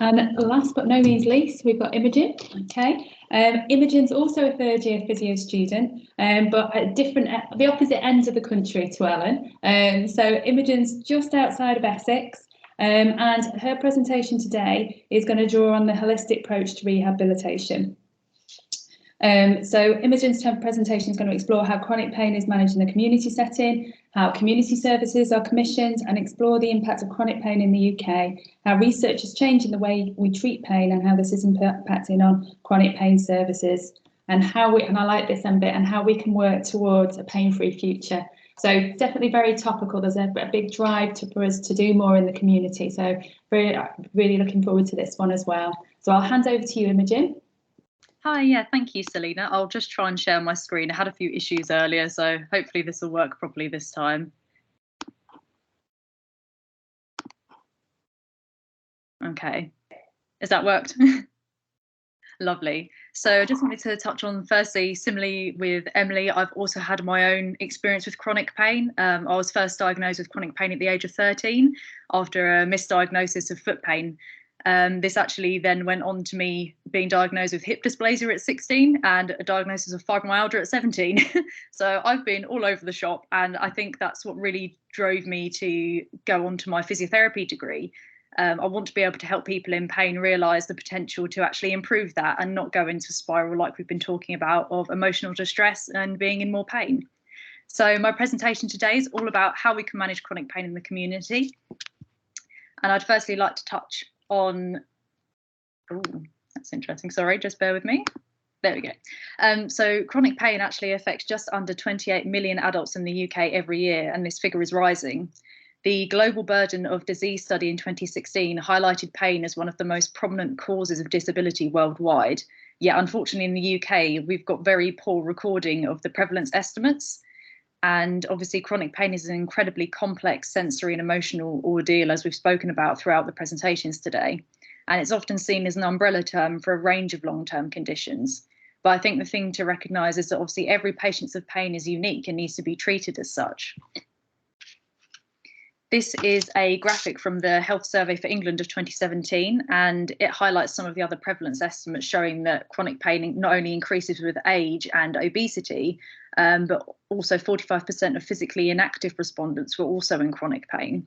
And last but no means least, we've got Imogen. Okay, Imogen's also a third-year physio student, but at the opposite ends of the country to Ellen. So Imogen's just outside of Essex, and her presentation today is going to draw on the holistic approach to rehabilitation. So Imogen's presentation is going to explore how chronic pain is managed in the community setting, how community services are commissioned, and explore the impact of chronic pain in the UK, how research is changing the way we treat pain and how this is impacting on chronic pain services, and I like this bit, and how we can work towards a pain-free future. So definitely very topical. There's a big drive for us to do more in the community. So really looking forward to this one as well. So I'll hand over to you, Imogen. Hi, yeah, thank you, Selena. I'll just try and share my screen. I had a few issues earlier, so hopefully this will work properly this time. Okay, has that worked? Lovely. So I just wanted to touch on, firstly, similarly with Emily, I've also had my own experience with chronic pain. I was first diagnosed with chronic pain at the age of 13 after a misdiagnosis of foot pain. This actually then went on to me being diagnosed with hip dysplasia at 16 and a diagnosis of fibromyalgia at 17. So I've been all over the shop, and I think that's what really drove me to go on to my physiotherapy degree. I want to be able to help people in pain realise the potential to actually improve that and not go into a spiral like we've been talking about of emotional distress and being in more pain. So my presentation today is all about how we can manage chronic pain in the community. And I'd firstly like to touch on, oh, that's interesting, sorry, just bear with me. There we go. So chronic pain actually affects just under 28 million adults in the UK every year, and this figure is rising. The Global Burden of Disease study in 2016 highlighted pain as one of the most prominent causes of disability worldwide. Yet unfortunately in the UK, we've got very poor recording of the prevalence estimates. And obviously chronic pain is an incredibly complex sensory and emotional ordeal, as we've spoken about throughout the presentations today. And it's often seen as an umbrella term for a range of long-term conditions. But I think the thing to recognise is that obviously every patient of pain is unique and needs to be treated as such. This is a graphic from the Health Survey for England of 2017, and it highlights some of the other prevalence estimates showing that chronic pain not only increases with age and obesity, but also 45% of physically inactive respondents were also in chronic pain.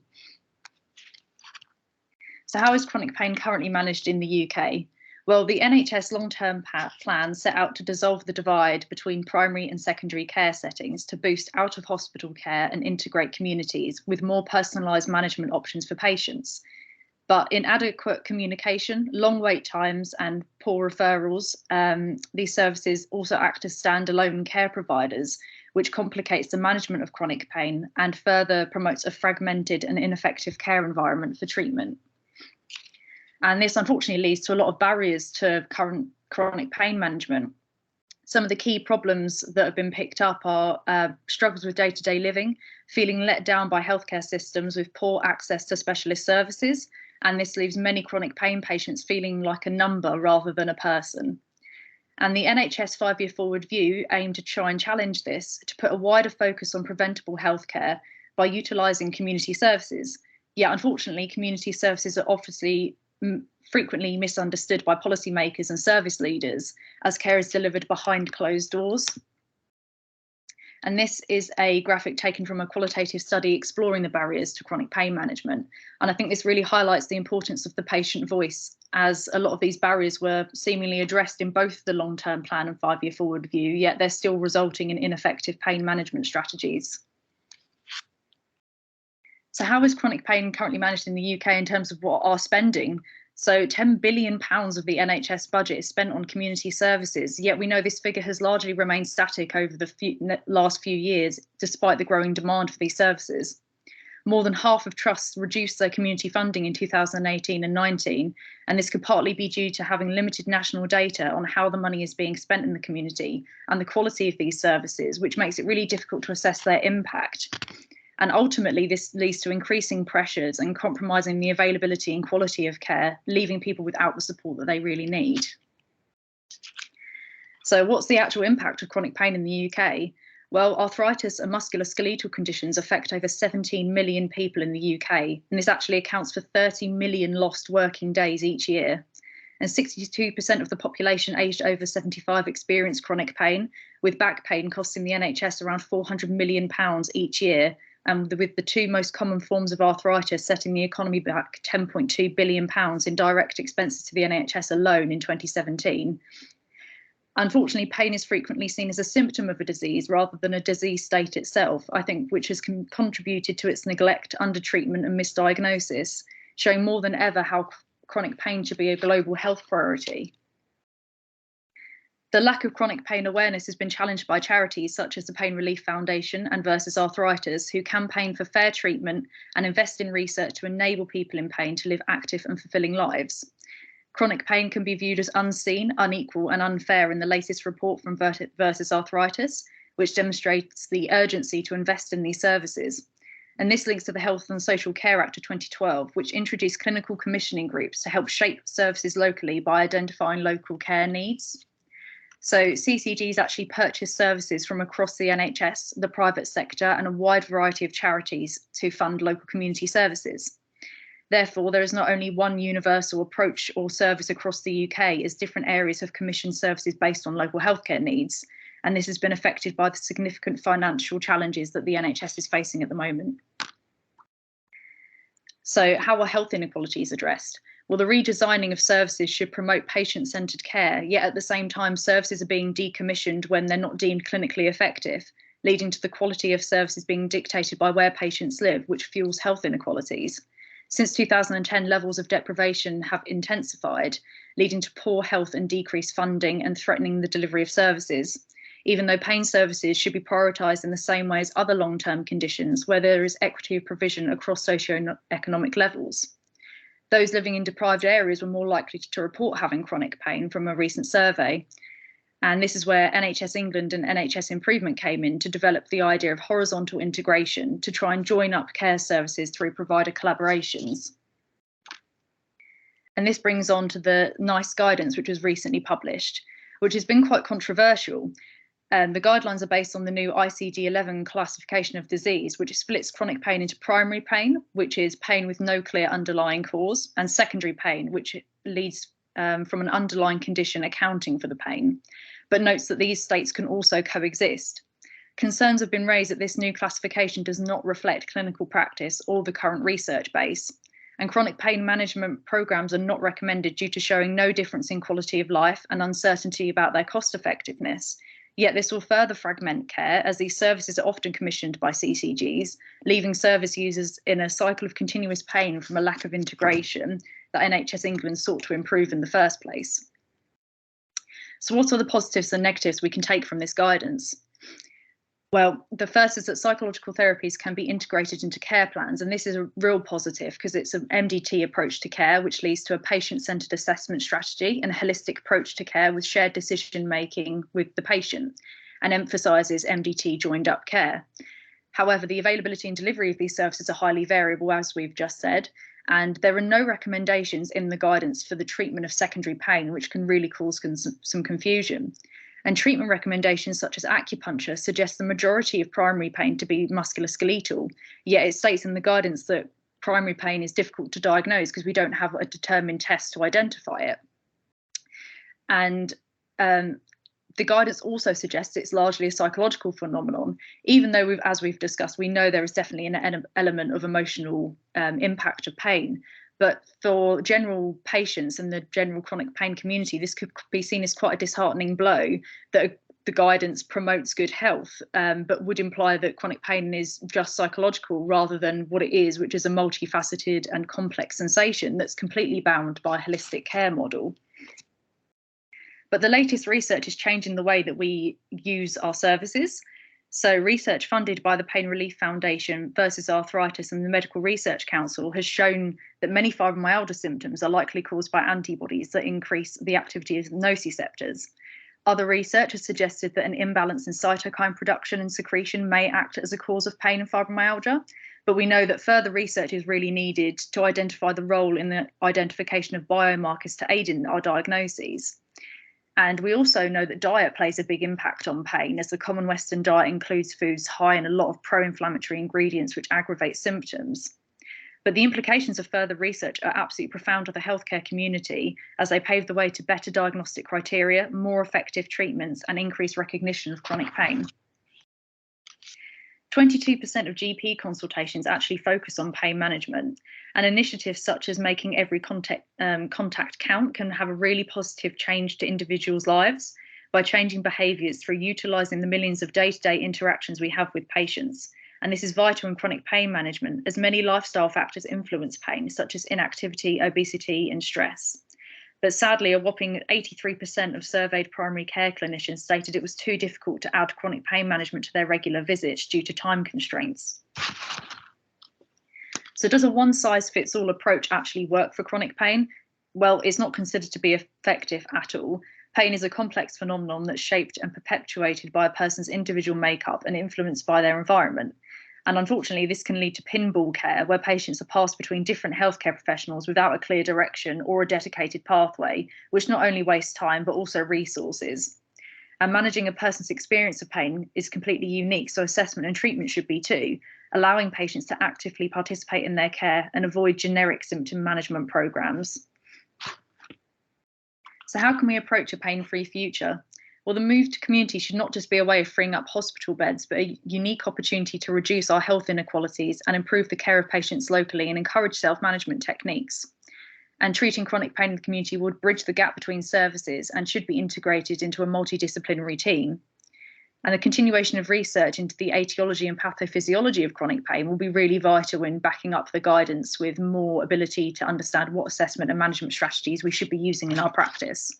So how is chronic pain currently managed in the UK? Well, the NHS long-term plan set out to dissolve the divide between primary and secondary care settings to boost out-of-hospital care and integrate communities with more personalised management options for patients. But inadequate communication, long wait times and poor referrals, these services also act as standalone care providers, which complicates the management of chronic pain and further promotes a fragmented and ineffective care environment for treatment. And this unfortunately leads to a lot of barriers to current chronic pain management. Some of the key problems that have been picked up are struggles with day-to-day living, feeling let down by healthcare systems with poor access to specialist services, and this leaves many chronic pain patients feeling like a number rather than a person. And the NHS 5-year forward view aimed to try and challenge this, to put a wider focus on preventable healthcare by utilising community services. Yet unfortunately, community services are obviously frequently misunderstood by policymakers and service leaders as care is delivered behind closed doors. And this is a graphic taken from a qualitative study exploring the barriers to chronic pain management. And I think this really highlights the importance of the patient voice, as a lot of these barriers were seemingly addressed in both the long-term plan and 5-year forward view, yet they're still resulting in ineffective pain management strategies. So how is chronic pain currently managed in the UK in terms of what our spending? So £10 billion of the NHS budget is spent on community services, yet we know this figure has largely remained static over the last few years, despite the growing demand for these services. More than half of trusts reduced their community funding in 2018 and 19, and this could partly be due to having limited national data on how the money is being spent in the community and the quality of these services, which makes it really difficult to assess their impact. And ultimately, this leads to increasing pressures and compromising the availability and quality of care, leaving people without the support that they really need. So what's the actual impact of chronic pain in the UK? Well, arthritis and musculoskeletal conditions affect over 17 million people in the UK, and this actually accounts for 30 million lost working days each year. And 62% of the population aged over 75 experience chronic pain, with back pain costing the NHS around £400 million each year, and with the two most common forms of arthritis setting the economy back £10.2 billion in direct expenses to the NHS alone in 2017. Unfortunately, pain is frequently seen as a symptom of a disease rather than a disease state itself, I think, which has contributed to its neglect, undertreatment and misdiagnosis, showing more than ever how chronic pain should be a global health priority. The lack of chronic pain awareness has been challenged by charities such as the Pain Relief Foundation and Versus Arthritis, who campaign for fair treatment and invest in research to enable people in pain to live active and fulfilling lives. Chronic pain can be viewed as unseen, unequal and unfair in the latest report from Versus Arthritis, which demonstrates the urgency to invest in these services. And this links to the Health and Social Care Act of 2012, which introduced clinical commissioning groups to help shape services locally by identifying local care needs. So CCGs actually purchase services from across the NHS, the private sector, and a wide variety of charities to fund local community services. Therefore, there is not only one universal approach or service across the UK, as different areas have commissioned services based on local healthcare needs. And this has been affected by the significant financial challenges that the NHS is facing at the moment. So how are health inequalities addressed? Well, the redesigning of services should promote patient-centred care, yet at the same time, services are being decommissioned when they're not deemed clinically effective, leading to the quality of services being dictated by where patients live, which fuels health inequalities. Since 2010, levels of deprivation have intensified, leading to poor health and decreased funding and threatening the delivery of services, even though pain services should be prioritised in the same way as other long-term conditions where there is equity of provision across socio-economic levels. Those living in deprived areas were more likely to report having chronic pain from a recent survey. And this is where NHS England and NHS Improvement came in to develop the idea of horizontal integration to try and join up care services through provider collaborations. And this brings on to the NICE guidance, which was recently published, which has been quite controversial. The guidelines are based on the new ICD-11 classification of disease, which splits chronic pain into primary pain, which is pain with no clear underlying cause, and secondary pain, which leads from an underlying condition accounting for the pain, but notes that these states can also coexist. Concerns have been raised that this new classification does not reflect clinical practice or the current research base, and chronic pain management programmes are not recommended due to showing no difference in quality of life and uncertainty about their cost effectiveness. Yet this will further fragment care, as these services are often commissioned by CCGs, leaving service users in a cycle of continuous pain from a lack of integration that NHS England sought to improve in the first place. So what are the positives and negatives we can take from this guidance? Well, the first is that psychological therapies can be integrated into care plans, and this is a real positive because it's an MDT approach to care, which leads to a patient-centred assessment strategy and a holistic approach to care with shared decision-making with the patient, and emphasises MDT joined-up care. However, the availability and delivery of these services are highly variable, as we've just said, and there are no recommendations in the guidance for the treatment of secondary pain, which can really cause some confusion. And treatment recommendations such as acupuncture suggest the majority of primary pain to be musculoskeletal, yet it states in the guidance that primary pain is difficult to diagnose because we don't have a determined test to identify it. And the guidance also suggests it's largely a psychological phenomenon, even though, as we've discussed, we know there is definitely an element of emotional impact of pain. But for general patients and the general chronic pain community, this could be seen as quite a disheartening blow that the guidance promotes good health, but would imply that chronic pain is just psychological rather than what it is, which is a multifaceted and complex sensation that's completely bound by a holistic care model. But the latest research is changing the way that we use our services. So research funded by the Pain Relief Foundation, Versus Arthritis and the Medical Research Council has shown that many fibromyalgia symptoms are likely caused by antibodies that increase the activity of nociceptors. Other research has suggested that an imbalance in cytokine production and secretion may act as a cause of pain and fibromyalgia, but we know that further research is really needed to identify the role in the identification of biomarkers to aid in our diagnoses. And we also know that diet plays a big impact on pain, as the common Western diet includes foods high in a lot of pro-inflammatory ingredients which aggravate symptoms. But the implications of further research are absolutely profound to the healthcare community, as they pave the way to better diagnostic criteria, more effective treatments, and increased recognition of chronic pain. 22% of GP consultations actually focus on pain management, and initiatives such as making every contact count can have a really positive change to individuals' lives by changing behaviours through utilising the millions of day-to-day interactions we have with patients. And this is vital in chronic pain management, as many lifestyle factors influence pain, such as inactivity, obesity, and stress. But sadly, a whopping 83% of surveyed primary care clinicians stated it was too difficult to add chronic pain management to their regular visits due to time constraints. So does a one-size-fits-all approach actually work for chronic pain? Well, it's not considered to be effective at all. Pain is a complex phenomenon that's shaped and perpetuated by a person's individual makeup and influenced by their environment. And unfortunately, this can lead to pinball care, where patients are passed between different healthcare professionals without a clear direction or a dedicated pathway, which not only wastes time, but also resources. And managing a person's experience of pain is completely unique, so assessment and treatment should be too, allowing patients to actively participate in their care and avoid generic symptom management programs. So how can we approach a pain-free future? Well, the move to community should not just be a way of freeing up hospital beds, but a unique opportunity to reduce our health inequalities and improve the care of patients locally and encourage self-management techniques. And treating chronic pain in the community would bridge the gap between services and should be integrated into a multidisciplinary team. And the continuation of research into the etiology and pathophysiology of chronic pain will be really vital in backing up the guidance with more ability to understand what assessment and management strategies we should be using in our practice.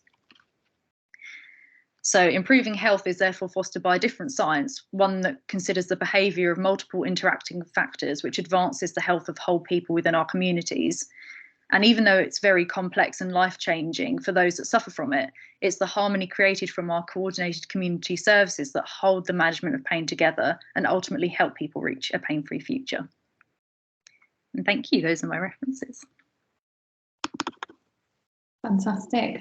So improving health is therefore fostered by a different science, one that considers the behaviour of multiple interacting factors, which advances the health of whole people within our communities. And even though it's very complex and life-changing for those that suffer from it, it's the harmony created from our coordinated community services that hold the management of pain together and ultimately help people reach a pain-free future. And thank you, those are my references. Fantastic.